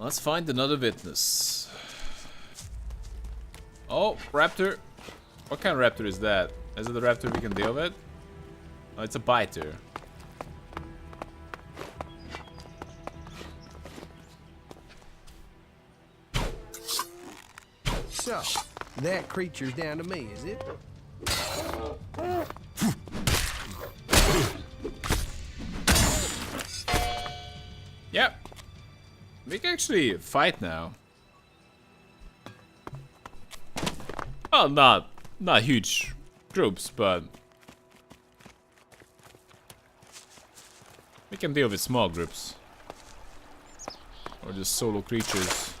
Let's find another witness. Oh, raptor. What kind of raptor is that? Is it a raptor we can deal with? Oh, it's a biter. So, that creature's down to me, is it? Yep. We can actually fight now. Well, not huge groups, but we can deal with small groups. Or just solo creatures.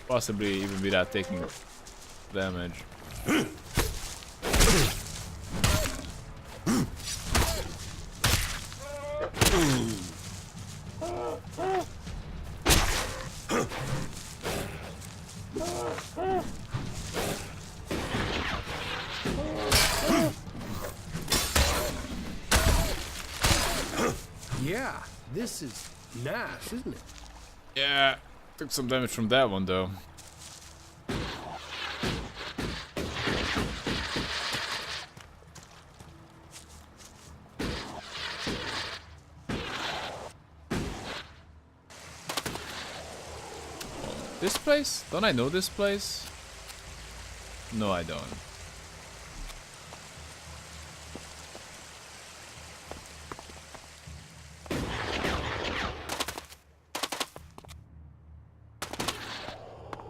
Possibly even without taking damage. Yeah, this is nice, isn't it? Yeah, took some damage from that one though. This place? Don't I know this place? No, I don't.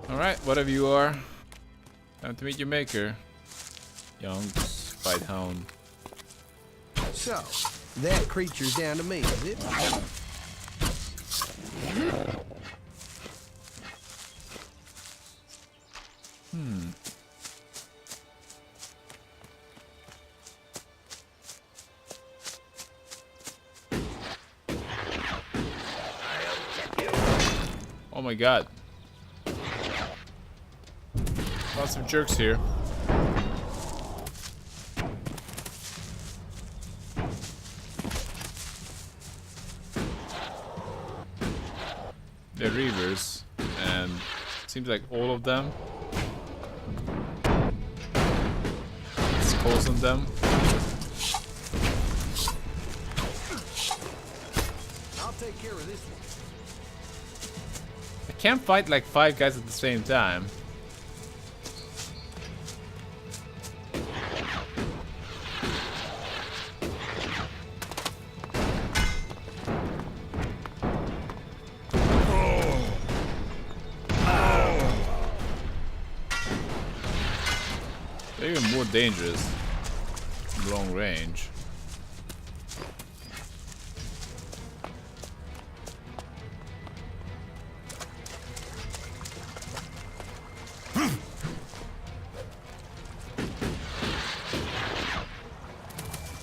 Alright, whatever you are. Time to meet your maker. Young fight hound. So, that creature's down to me, is it? Oh my god. Lots of jerks here. They're reavers, and it seems like all of them. Skulls on them. I'll take care of this one. I can't fight like 5 guys at the same time. They're even more dangerous from long range.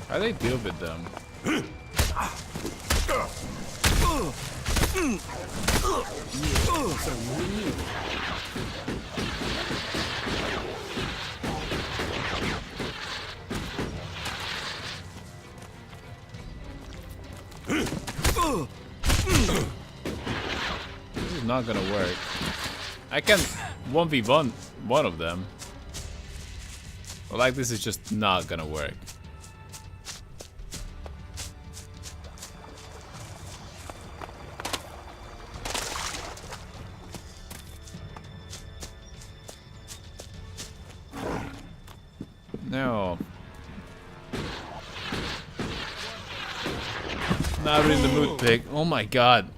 How do they deal with them? This is not gonna work. I can 1v1 one of them. But like this is just not gonna work. No. Not in the mood pick. Oh my god.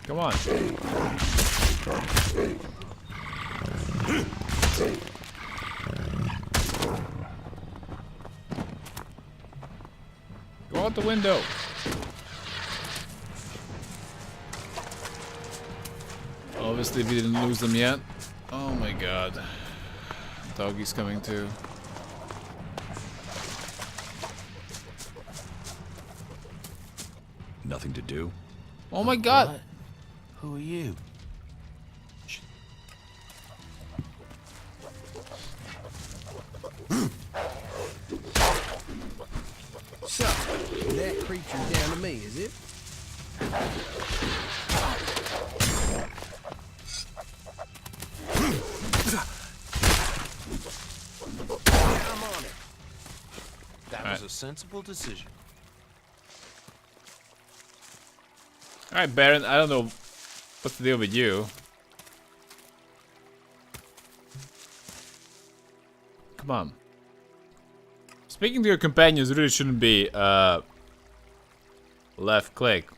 Come on. Go out the window. Obviously we didn't lose them yet. Oh my god. Doggy's coming too. Nothing to do? Oh my god! What? Who are you? So, that creature's down to me, is it? I'm on it. That was a sensible decision. Alright, Baron, I don't know what's the deal with you. Come on. Speaking to your companions really shouldn't be left click.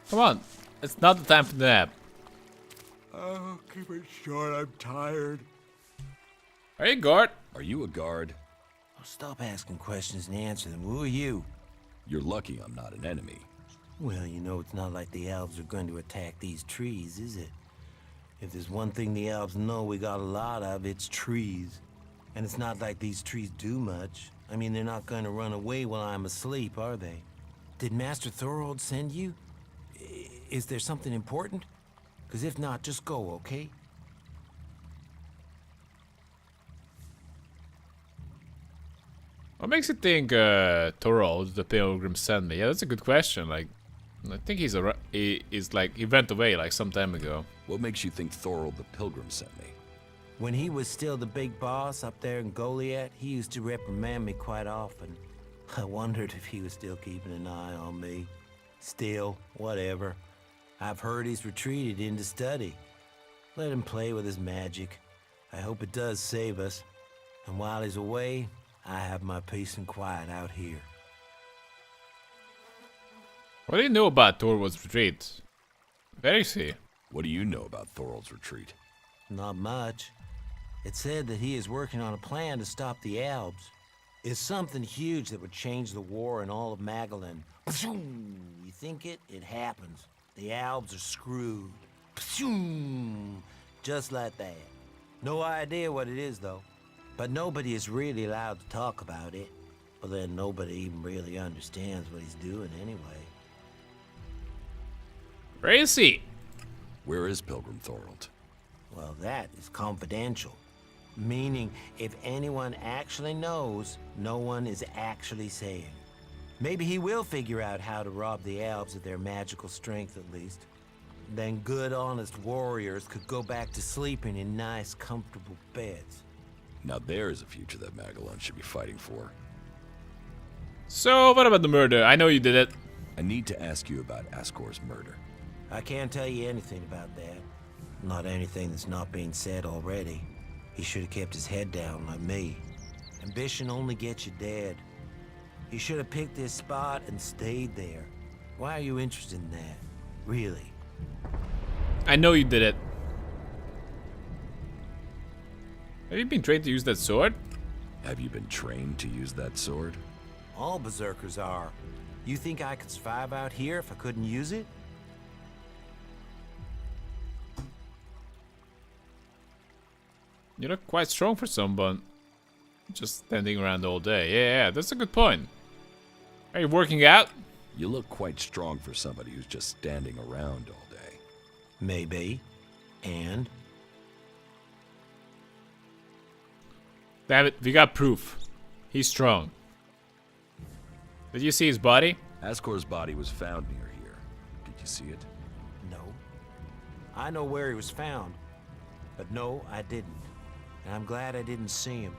Come on, it's not the time for the nap. Oh, keep it short, I'm tired. Hey, guard. Are you a guard? Oh, stop asking questions and answer them. Who are you? You're lucky I'm not an enemy. Well, you know, it's not like the elves are going to attack these trees, is it? If there's one thing the elves know we got a lot of, it's trees. And it's not like these trees do much. I mean, they're not going to run away while I'm asleep, are they? Did Master Thorold send you? Is there something important? Because if not, just go, okay? What makes you think Thorold, the Pilgrim, sent me? Yeah, that's a good question. Like, I think he went away like some time ago. What makes you think Thorold the Pilgrim sent me? When he was still the big boss up there in Goliath, he used to reprimand me quite often. I wondered if he was still keeping an eye on me. Still, whatever. I've heard he's retreated into study. Let him play with his magic. I hope it does save us. And while he's away, I have my peace and quiet out here. What do you know about Thorold's retreat? Where is he? What do you know about Thorold's retreat? Not much. It said that he is working on a plan to stop the Albs. It's something huge that would change the war in all of Magellan. You think it? It happens. The Albs are screwed. Just like that. No idea what it is, though. But nobody is really allowed to talk about it. But then nobody even really understands what he's doing anyway. Where is he? Where is Pilgrim Thorold? Well, that is confidential. Meaning, if anyone actually knows, no one is actually saying. Maybe he will figure out how to rob the elves of their magical strength at least. Then good, honest warriors could go back to sleeping in nice, comfortable beds. Now there's a future that Magellan should be fighting for. So, what about the murder? I know you did it. I need to ask you about Ascor's murder. I can't tell you anything about that. Not anything that's not being said already. He should have kept his head down like me. Ambition only gets you dead. He should have picked this spot and stayed there. Why are you interested in that? Really? I know you did it. Have you been trained to use that sword? Have you been trained to use that sword? All berserkers are. You think I could survive out here if I couldn't use it? You look quite strong for someone just standing around all day. Yeah, that's a good point. Are you working out? You look quite strong for somebody who's just standing around all day. Maybe. And? Damn it, we got proof. He's strong. Did you see his body? Ascor's body was found near here. Did you see it? No. I know where he was found. But no, I didn't. And I'm glad I didn't see him.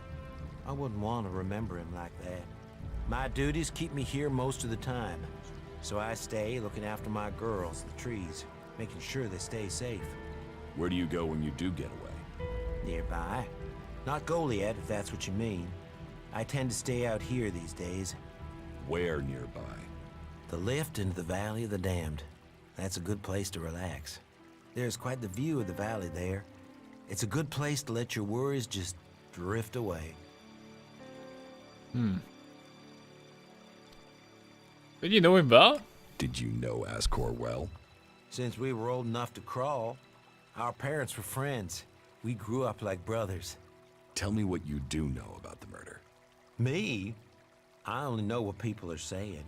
I wouldn't want to remember him like that. My duties keep me here most of the time. So I stay looking after my girls, the trees, making sure they stay safe. Where do you go when you do get away? Nearby. Not Goliath, if that's what you mean. I tend to stay out here these days. Where nearby? The lift into the Valley of the Damned. That's a good place to relax. There's quite the view of the valley there. It's a good place to let your worries just drift away. Did you know him well? Did you know Ascor well? since we were old enough to crawl. Our parents were friends. We grew up like brothers. Tell me what you do know about the murder. Me? I only know what people are saying.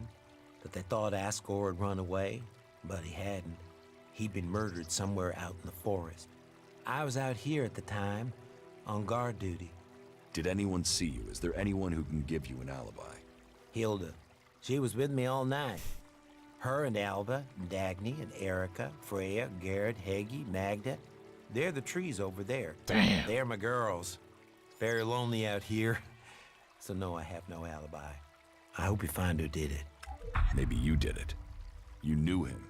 That they thought Ascor had run away, but he hadn't. He'd been murdered somewhere out in the forest. I was out here at the time, on guard duty. Did anyone see you? Is there anyone who can give you an alibi? Hilda. She was with me all night. Her and Alba, and Dagny, and Erica, Freya, Garrett, Heggie, Magda. They're the trees over there. Damn. They're my girls. Very lonely out here. So no, I have no alibi. I hope you find who did it. Maybe you did it. You knew him.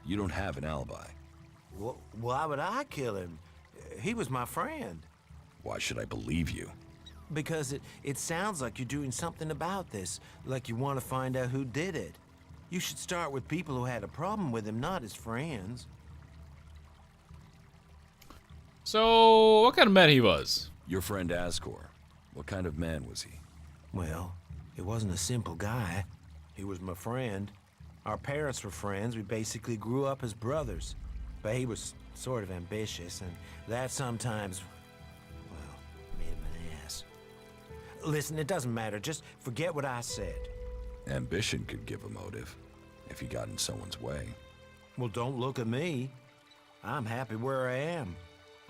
You don't have an alibi. Why would I kill him? He was my friend. Why should I believe you? Because it sounds like you're doing something about this, like you want to find out who did it. You should start with people who had a problem with him, not his friends. So, what kind of man he was? Your friend Ascor. What kind of man was he? Well, he wasn't a simple guy. He was my friend. Our parents were friends. We basically grew up as brothers. But he was sort of ambitious, and that sometimes, well, made him an ass. Listen, it doesn't matter. Just forget what I said. Ambition could give a motive, if he got in someone's way. Well, don't look at me. I'm happy where I am.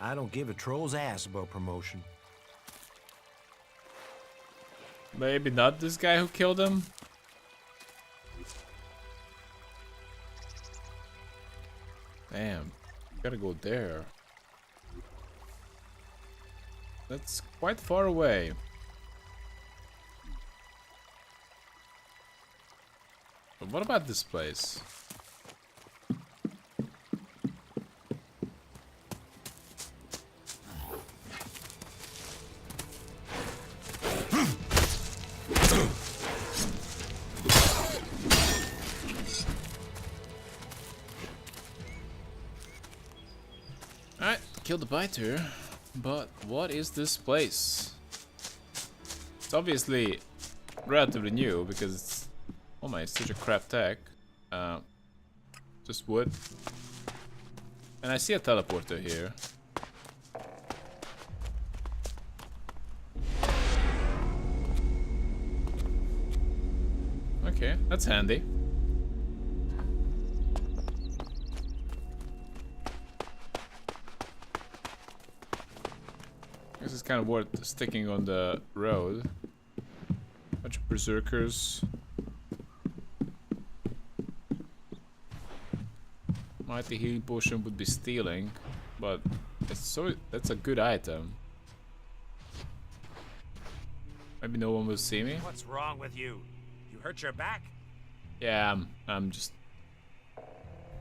I don't give a troll's ass about promotion. Maybe not this guy who killed him? Damn, gotta go there. That's quite far away. But what about this place? Alright, killed the biter, but what is this place? It's obviously relatively new because it's, oh my, it's such a crap tech. Just wood. And I see a teleporter here. Okay, that's handy. This is kind of worth sticking on the road. Bunch of berserkers. Mighty healing potion would be stealing, but that's a good item. Maybe no one will see me. What's wrong with you? You hurt your back? Yeah, I'm just,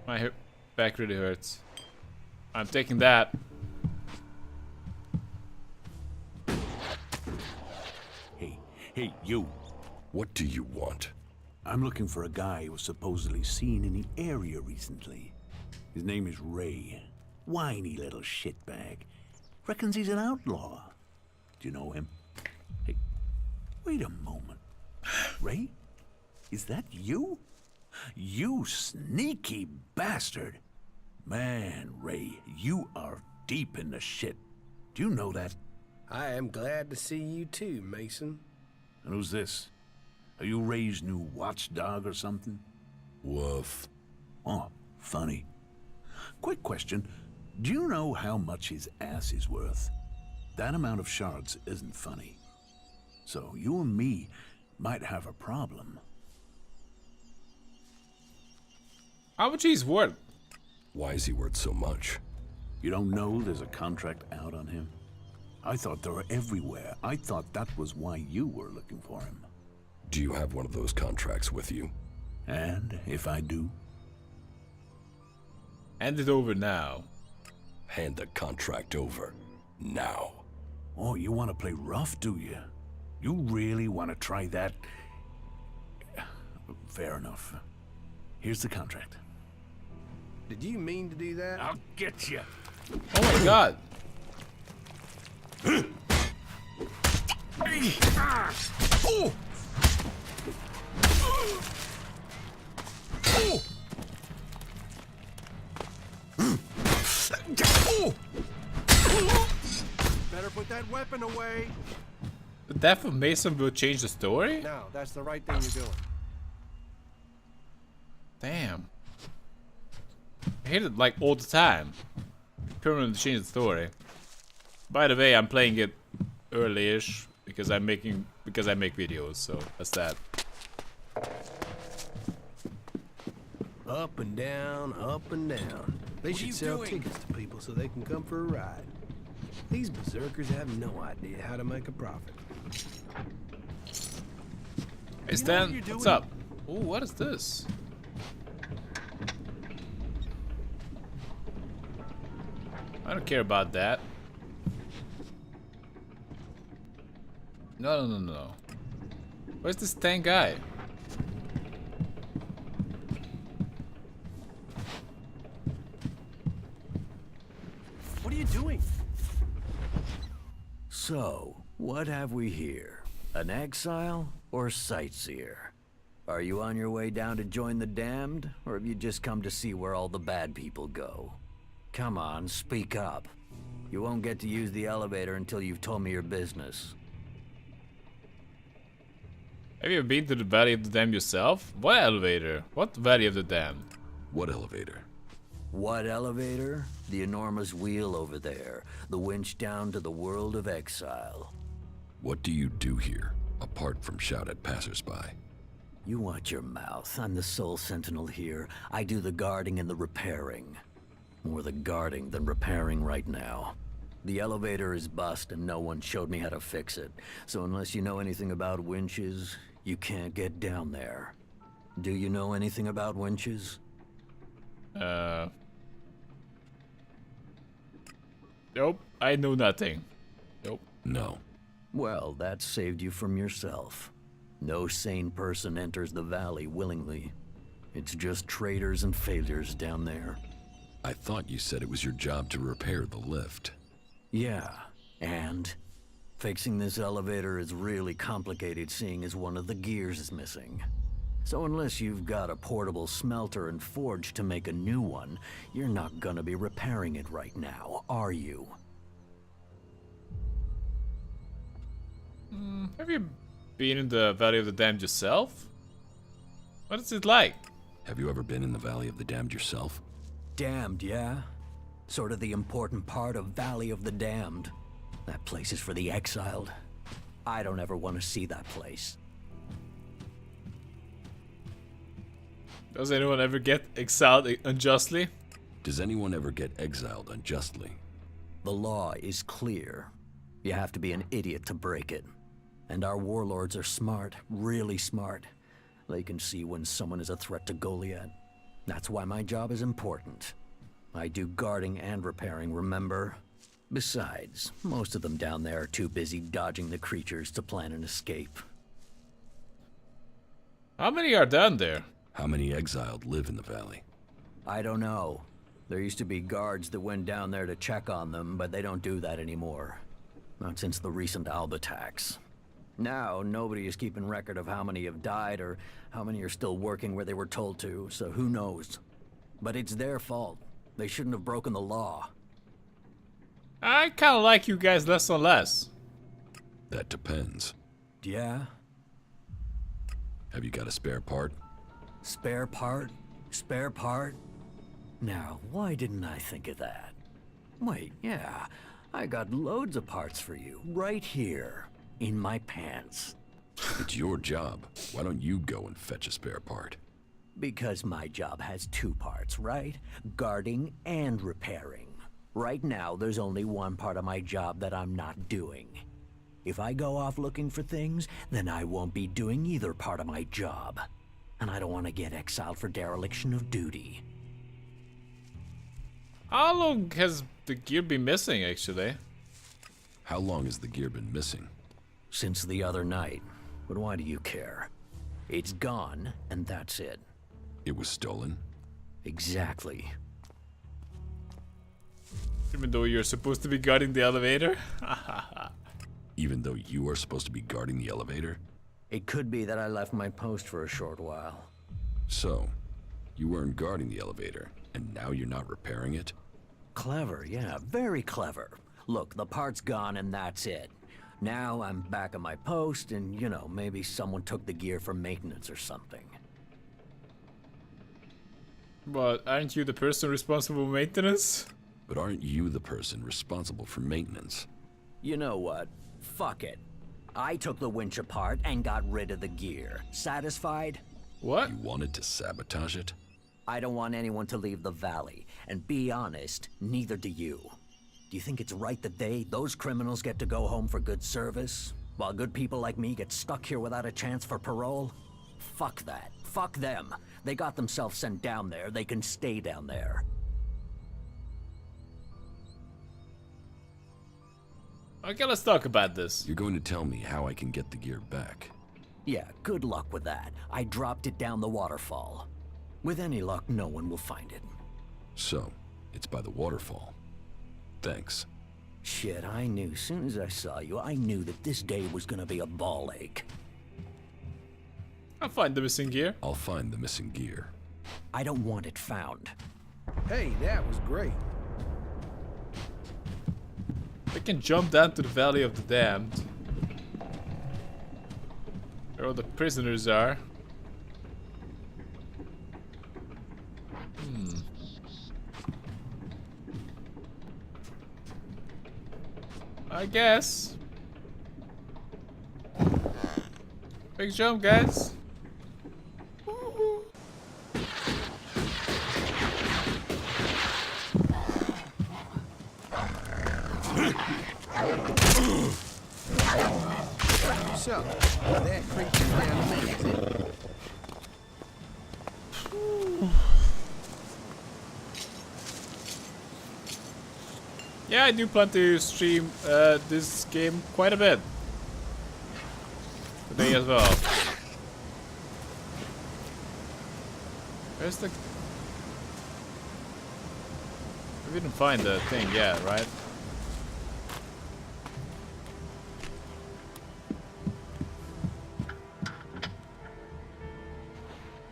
my back really hurts. I'm taking that. Hey, you. What do you want? I'm looking for a guy who was supposedly seen in the area recently. His name is Ray. Whiny little shitbag. Reckons he's an outlaw. Do you know him? Hey, wait a moment. Ray? Is that you? You sneaky bastard. Man, Ray, you are deep in the shit. Do you know that? I am glad to see you too, Mason. And who's this? Are you Ray's new watchdog or something? Woof. Oh, funny. Quick question. Do you know how much his ass is worth? That amount of shards isn't funny. So you and me might have a problem. How much he's worth? Why is he worth so much? You don't know there's a contract out on him? I thought they were everywhere. I thought that was why you were looking for him. Do you have one of those contracts with you? And if I do? Hand it over now. Hand the contract over. Now. Oh, you want to play rough, do you? You really want to try that? Fair enough. Here's the contract. Did you mean to do that? I'll get you. Oh my god. better put that weapon away. The death of Mason will change the story? Now, that's the right thing you're doing. Damn. I hate it like all the time. Permanently change the story. By the way, I'm playing it early-ish because I make videos, so that's that. Up and down, up and down. They should sell tickets to people so they can come for a ride. These berserkers have no idea how to make a profit. Hey Stan, what's up? Oh, what is this? I don't care about that. No. Where's this tank guy? What are you doing? So, what have we here? An exile or sightseer? Are you on your way down to join the damned, or have you just come to see where all the bad people go? Come on, speak up. You won't get to use the elevator until you've told me your business. Have you been to the Valley of the Damned yourself? What elevator? What Valley of the Damned? What elevator? What elevator? The enormous wheel over there. The winch down to the world of exile. What do you do here, apart from shout at passersby? You watch your mouth. I'm the sole sentinel here. I do the guarding and the repairing. More the guarding than repairing right now. The elevator is bust and no one showed me how to fix it. So unless you know anything about winches, you can't get down there. Do you know anything about winches? Nope, I know nothing. Nope. No. Well, that saved you from yourself. No sane person enters the valley willingly. It's just traitors and failures down there. I thought you said it was your job to repair the lift. Yeah, and fixing this elevator is really complicated seeing as one of the gears is missing. So unless you've got a portable smelter and forge to make a new one, you're not gonna be repairing it right now, are you? Have you been in the Valley of the Damned yourself? What is it like? Have you ever been in the Valley of the Damned yourself? Damned, yeah? Sort of the important part of Valley of the Damned. That place is for the exiled. I don't ever want to see that place. Does anyone ever get exiled unjustly? Does anyone ever get exiled unjustly? The law is clear. You have to be an idiot to break it. And our warlords are smart, really smart. They can see when someone is a threat to Goliath. That's why my job is important. I do guarding and repairing, remember? Besides, most of them down there are too busy dodging the creatures to plan an escape. How many are down there? How many exiled live in the valley? I don't know. There used to be guards that went down there to check on them, but they don't do that anymore. Not since the recent Alb attacks. Now, nobody is keeping record of how many have died or how many are still working where they were told to, so who knows? But it's their fault. They shouldn't have broken the law. I kinda like you guys less and less. That depends. Yeah? Have you got a spare part? Spare part? Spare part? Now, why didn't I think of that? Wait, yeah. I got loads of parts for you, right here. In my pants. It's your job. Why don't you go and fetch a spare part? Because my job has two parts, right? Guarding and repairing. Right now, there's only one part of my job that I'm not doing. If I go off looking for things, then I won't be doing either part of my job. And I don't want to get exiled for dereliction of duty. How long has the gear been missing, actually? How long has the gear been missing? Since the other night. But why do you care? It's gone, and that's it. It was stolen? Exactly. Even though you're supposed to be guarding the elevator? Even though you are supposed to be guarding the elevator? It could be that I left my post for a short while. So, you weren't guarding the elevator, and now you're not repairing it? Clever, yeah, very clever. Look, the part's gone and that's it. Now I'm back at my post and, you know, maybe someone took the gear for maintenance or something. But aren't you the person responsible for maintenance? But aren't you the person responsible for maintenance? You know what? Fuck it. I took the winch apart and got rid of the gear. Satisfied? What? You wanted to sabotage it? I don't want anyone to leave the valley. And be honest, neither do you. Do you think it's right that those criminals get to go home for good service? While good people like me get stuck here without a chance for parole? Fuck that. Fuck them. They got themselves sent down there. They can stay down there. Okay, let's talk about this. You're going to tell me how I can get the gear back. Yeah, good luck with that. I dropped it down the waterfall. With any luck, no one will find it. So, it's by the waterfall. Thanks. Shit, I knew. Soon as I saw you, I knew that this day was gonna be a ball ache. I'll find the missing gear. I'll find the missing gear. I don't want it found. Hey, that was great. We can jump down to the Valley of the Damned. Where all the prisoners are. I guess. Big jump, guys. So, that creature down to me, is it? Yeah, I do plan to stream this game quite a bit today as well. Where's the... We didn't find the thing yet, right?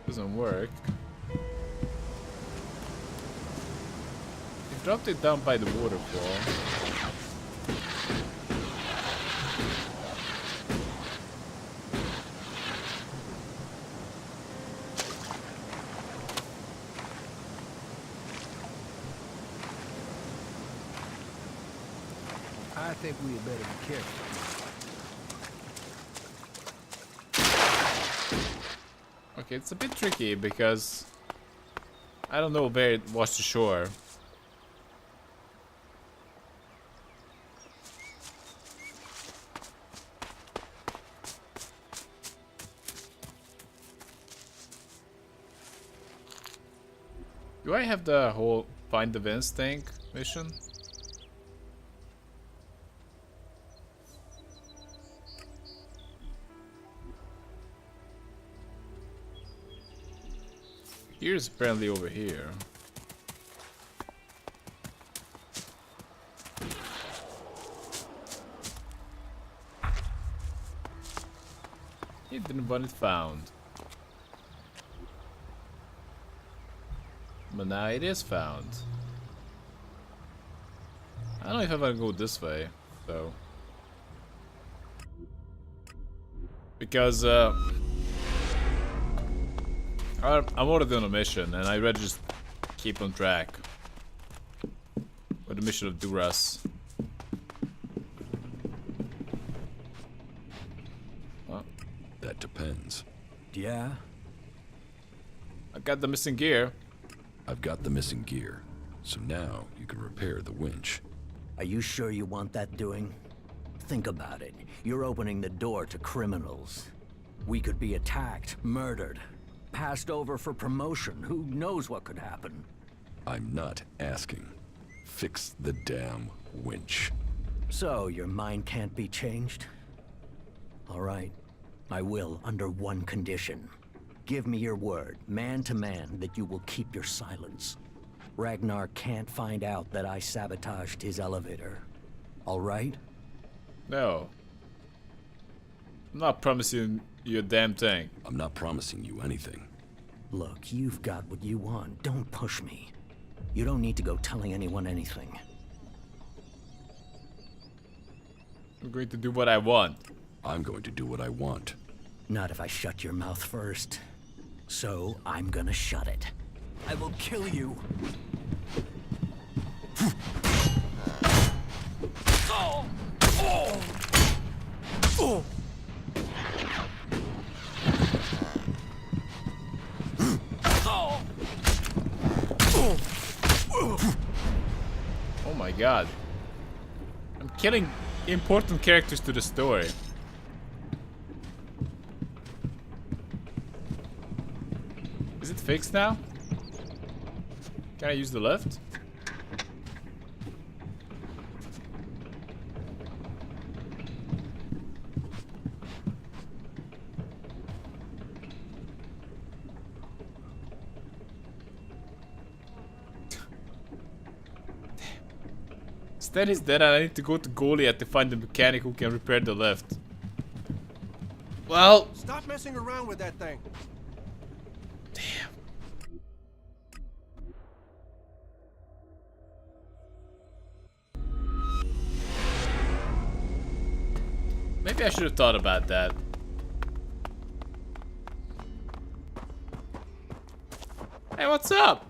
Doesn't work. He dropped it down by the waterfall. I think we had better be careful. Okay, it's a bit tricky because I don't know where it was to shore. Do I have the whole find the vents thing mission? Here's apparently over here. He didn't want it found. But now it is found. I don't know if I want to go this way, though. Because, I'm already on a mission, and I'd rather just keep on track with the mission of Duras. Well, That depends. Yeah? I got the missing gear. I've got the missing gear, so now you can repair the winch. Are you sure you want that doing? Think about it. You're opening the door to criminals. We could be attacked, murdered, passed over for promotion. Who knows what could happen? I'm not asking. Fix the damn winch. So, your mind can't be changed? All right. I will, under one condition. Give me your word, man to man, that you will keep your silence. Ragnar can't find out that I sabotaged his elevator. All right? No. I'm not promising you a damn thing. I'm not promising you anything. Look, you've got what you want. Don't push me. You don't need to go telling anyone anything. I'm going to do what I want. I'm going to do what I want. Not if I shut your mouth first. So I'm gonna shut it. I will kill you. Oh my god. I'm killing important characters to the story. Is it fixed now? Can I use the left? Instead is dead and I need to go to Goliath to find the mechanic who can repair the left. Well, Stop messing around with that thing. damn. Maybe I should have thought about that. Hey, what's up?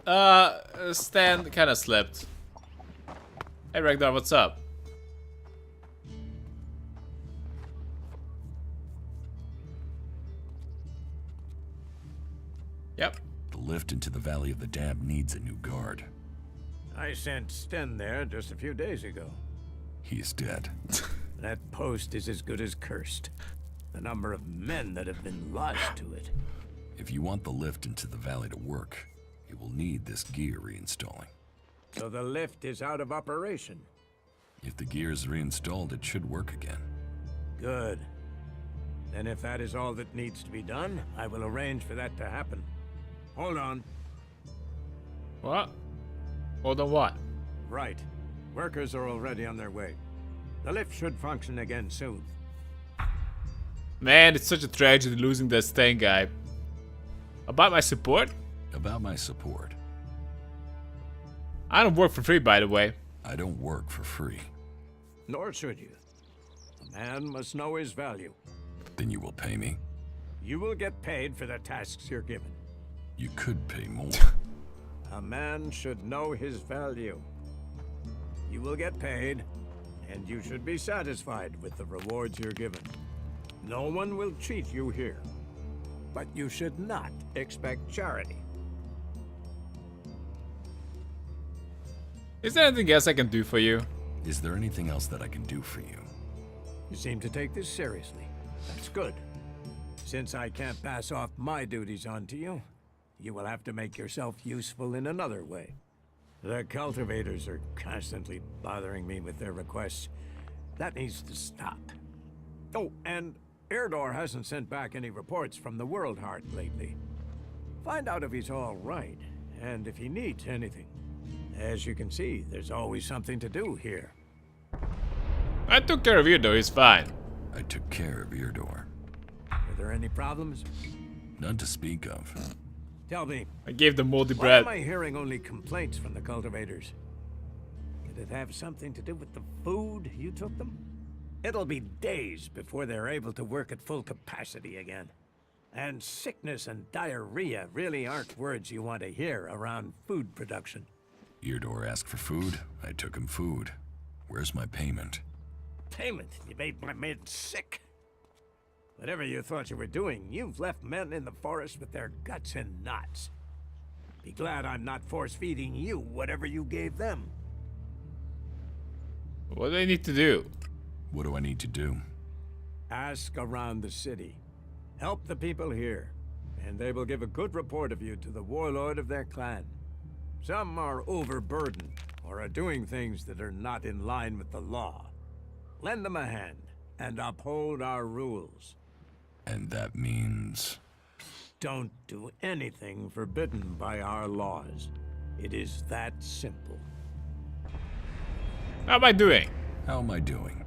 Stan kinda slept. Hey Ragnar, what's up? Yep. The lift into the Valley of the Damned needs a new guard. I sent Sten there just a few days ago. He is dead. That post is as good as cursed. The number of men that have been lost to it. If you want the lift into the valley to work, you will need this gear reinstalling. So the lift is out of operation. If the gear is reinstalled, it should work again. Good. Then if that is all that needs to be done, I will arrange for that to happen. Hold on. What? Hold on what? Right. Workers are already on their way. The lift should function again soon. Man, it's such a tragedy losing that Stan guy. About my support? About my support. I don't work for free, by the way. I don't work for free. Nor should you. A man must know his value. Then you will pay me? You will get paid for the tasks you're given. You could pay more. A man should know his value. You will get paid, and you should be satisfied with the rewards you're given. No one will cheat you here. But you should not expect charity. Is there anything else I can do for you? Is there anything else that I can do for you? You seem to take this seriously. That's good. Since I can't pass off my duties onto you, you will have to make yourself useful in another way. The cultivators are constantly bothering me with their requests. That needs to stop. Oh, and Erdor hasn't sent back any reports from the World Heart lately. Find out if he's all right, and if he needs anything. As you can see, there's always something to do here. I took care of you though, he's fine. I took care of Eardor. Are there any problems? None to speak of. Tell me, I gave them moldy why bread. am I hearing only complaints from the cultivators? Did it have something to do with the food you took them? It'll be days before they're able to work at full capacity again. And sickness and diarrhea really aren't words you want to hear around food production. Eardor asked for food. I took him food. Where's my payment? Payment? You made my men sick. Whatever you thought you were doing, you've left men in the forest with their guts in knots. Be glad I'm not force-feeding you whatever you gave them. What do I need to do? What do I need to do? Ask around the city. Help the people here, and they will give a good report of you to the warlord of their clan. Some are overburdened, or are doing things that are not in line with the law. Lend them a hand, and uphold our rules. And that means... Don't do anything forbidden by our laws. It is that simple. How am I doing? How am I doing?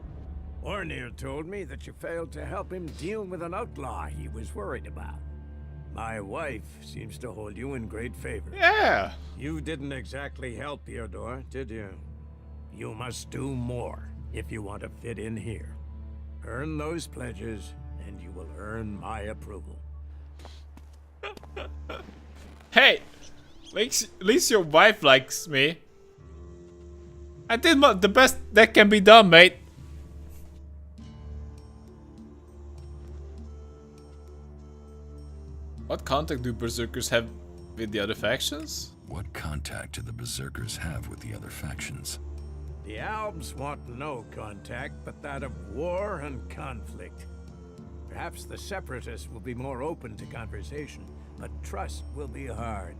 Ornir told me that you failed to help him deal with an outlaw he was worried about. My wife seems to hold you in great favor. Yeah. You didn't exactly help Eardor, did you? You must do more if you want to fit in here. Earn those pledges, and you will earn my approval. Hey! At least your wife likes me. I did the best that can be done, mate. What contact do berserkers have with the other factions? What contact do the berserkers have with the other factions? The Albs want no contact but that of war and conflict. Perhaps the Separatists will be more open to conversation, but trust will be hard.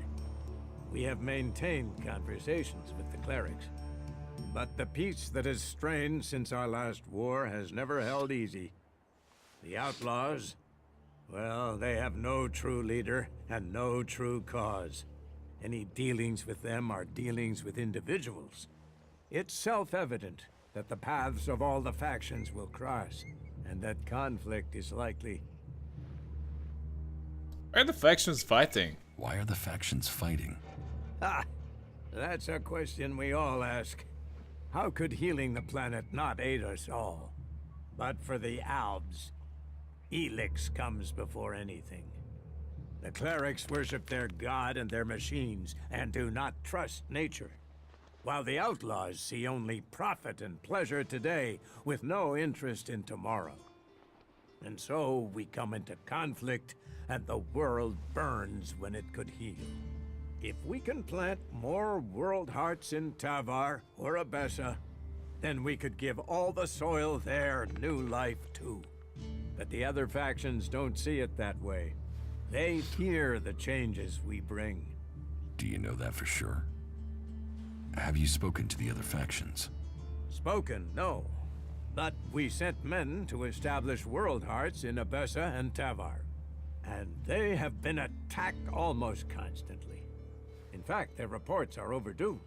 We have maintained conversations with the clerics, but the peace that has strained since our last war has never held easy. The outlaws, well, they have no true leader and no true cause. Any dealings with them are dealings with individuals. It's self-evident that the paths of all the factions will cross, and that conflict is likely. Why are the factions fighting? Why are the factions fighting? Ah, that's a question we all ask. How could healing the planet not aid us all? But for the Albs, Elex comes before anything. The clerics worship their god and their machines, and do not trust nature. While the outlaws see only profit and pleasure today, with no interest in tomorrow. And so we come into conflict, and the world burns when it could heal. If we can plant more world hearts in Tavar or Abessa, then we could give all the soil there new life too. But the other factions don't see it that way. They fear the changes we bring. Do you know that for sure? Have you spoken to the other factions? Spoken, no. But we sent men to establish world hearts in Abessa and Tavar. And they have been attacked almost constantly. In fact, their reports are overdue.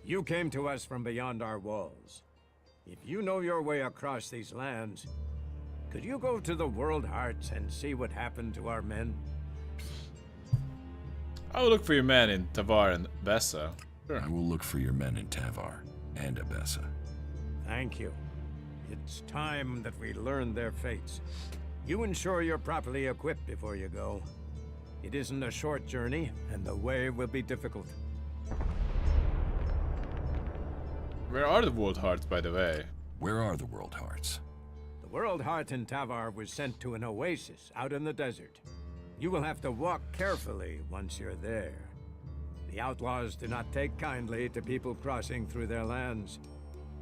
You came to us from beyond our walls. If you know your way across these lands, could you go to the World Hearts and see what happened to our men? I will look for your man in Tavar and Bessa. Sure. I will look for your men in Tavar and Abessa. Thank you. It's time that we learn their fates. You ensure you're properly equipped before you go. It isn't a short journey, and the way will be difficult. Where are the World Hearts, by the way? Where are the World Hearts? The World Heart in Tavar was sent to an oasis out in the desert. You will have to walk carefully once you're there. The outlaws do not take kindly to people crossing through their lands.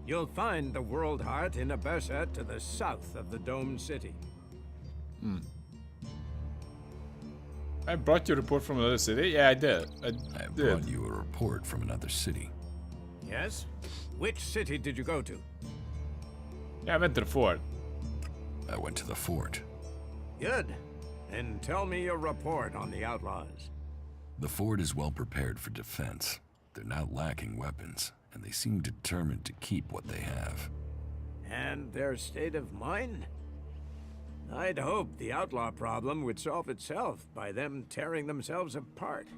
You'll find the World Heart in Abessa to the south of the domed city. I brought you a report from another city? Yeah, I did. I have brought you a report from another city. Yes? Which city did you go to? Yeah, I went to the fort. I went to the fort. Good. And tell me your report on the outlaws. The fort is well prepared for defense. They're not lacking weapons, and they seem determined to keep what they have. And their state of mind? I'd hoped the outlaw problem would solve itself by them tearing themselves apart.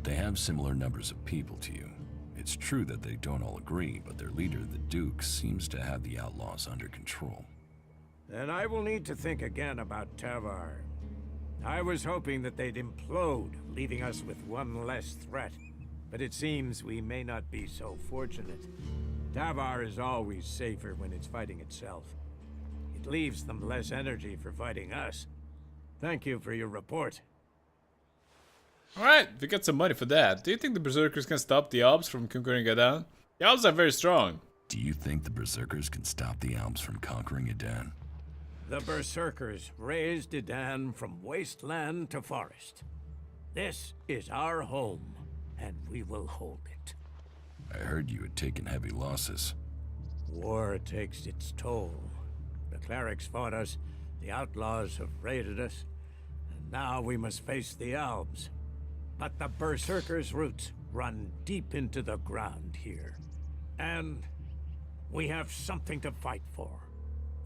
They have similar numbers of people to you. It's true that they don't all agree, but their leader, the Duke, seems to have the outlaws under control. Then I will need to think again about Tavar. I was hoping that they'd implode, leaving us with one less threat. But it seems we may not be so fortunate. Tavar is always safer when it's fighting itself. It leaves them less energy for fighting us. Thank you for your report. Alright, we got some money for that. Do you think the Berserkers can stop the Alps from conquering Adan? The Alps are very strong. Do you think the Berserkers can stop the Alps from conquering Adan? The Berserkers raised Adan from wasteland to forest. This is our home, and we will hold it. I heard you had taken heavy losses. War takes its toll. The clerics fought us, the outlaws have raided us, and now we must face the Albs. But the Berserkers' roots run deep into the ground here. And we have something to fight for.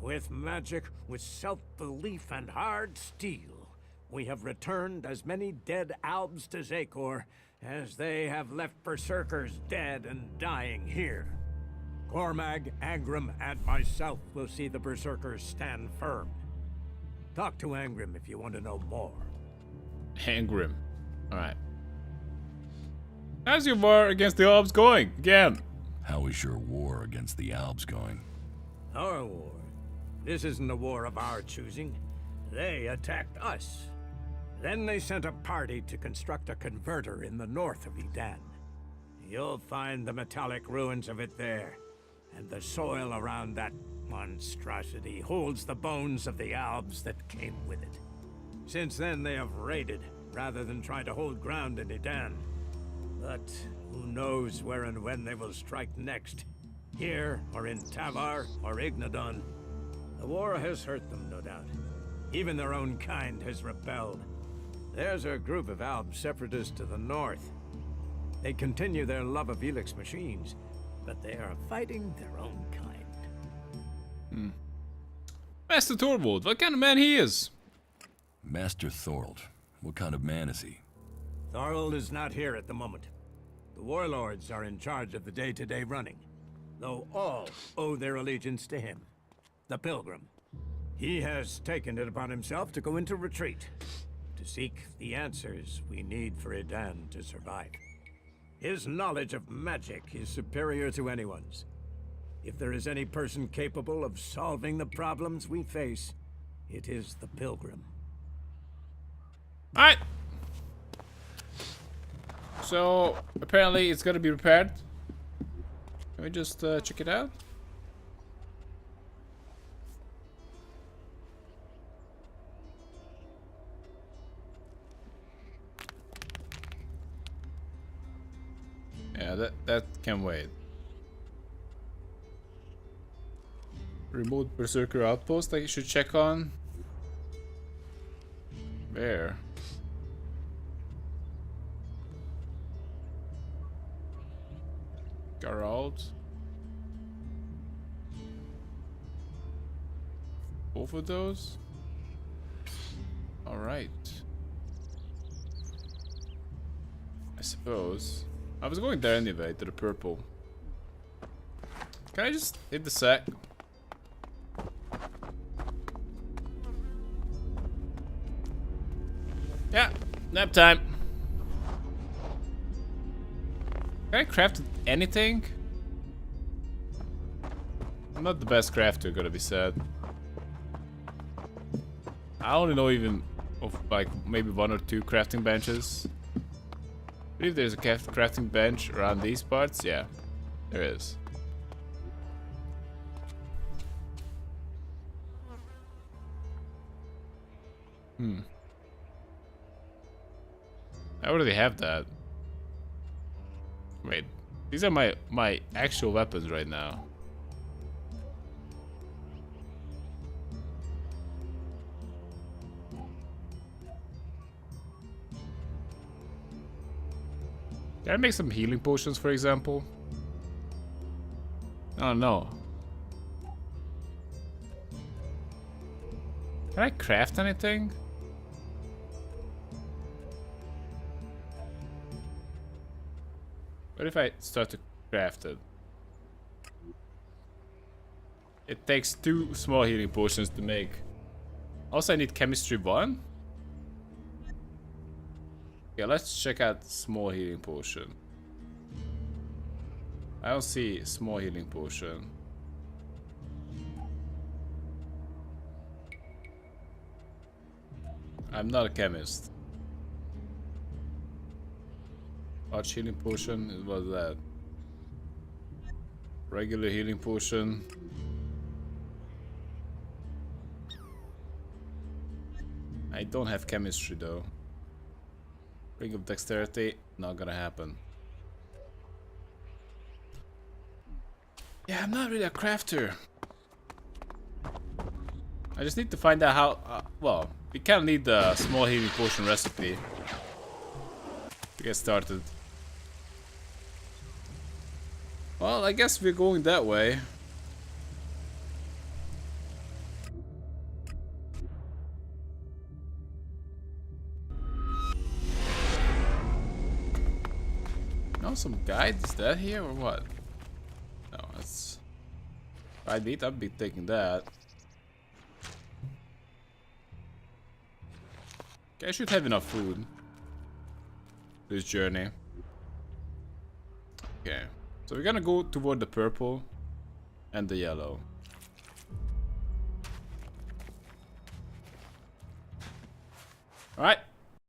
With magic, with self-belief and hard steel, we have returned as many dead Albs to Zakor as they have left Berserkers dead and dying here. Cormag, Angrim, and myself will see the Berserkers stand firm. Talk to Angrim if you want to know more. Handgrim. Alright. How's your war against the Alps going? Again. How is your war against the Albs going? Our war? This isn't a war of our choosing. They attacked us. Then they sent a party to construct a converter in the north of Edan. You'll find the metallic ruins of it there, and the soil around that monstrosity holds the bones of the Albs that came with it. Since then, they have raided, rather than try to hold ground in Edan. But who knows where and when they will strike next? Here, or in Tavar, or Ignadon. The war has hurt them, no doubt. Even their own kind has rebelled. There's a group of Alb separatists to the north. They continue their love of Elex machines, but they are fighting their own kind. Master Torvald, what kind of man he is? Master Thorold. What kind of man is he? Thorold is not here at the moment. The warlords are in charge of the day-to-day running, though all owe their allegiance to him, the Pilgrim. He has taken it upon himself to go into retreat, to seek the answers we need for Edan to survive. His knowledge of magic is superior to anyone's. If there is any person capable of solving the problems we face, it is the Pilgrim. Alright. So, apparently it's gonna be repaired. Can we just check it out? Yeah, that can wait. Remote Berserker outpost I should check on. Where? Geralt. Both of those? Alright. I suppose. I was going there anyway, to the purple. Can I just hit the sack? Yeah, nap time. Can I craft anything? I'm not the best crafter, gotta be said. I only know even of like maybe 1 or 2 crafting benches. I believe there's a crafting bench around these parts. Yeah, there is. I already have that. Wait, these are my actual weapons right now. Can I make some healing potions, for example? Oh no. Can I craft anything? What if I start to craft it? It takes 2 small healing potions to make. Also, I need chemistry 1. Okay, let's check out small healing potion. I don't see small healing potion. I'm not a chemist. Large healing potion, what was that? Regular healing potion. I don't have chemistry though. Ring of dexterity, not gonna happen. Yeah, I'm not really a crafter. I just need to find out how. Well, we kind of need the small healing potion recipe to get started. Well, I guess we're going that way. Now some guide, is that here or what? No, that's I'd be taking that. Okay, I should have enough food. This journey. Okay, so we're gonna go toward the purple and the yellow. Alright,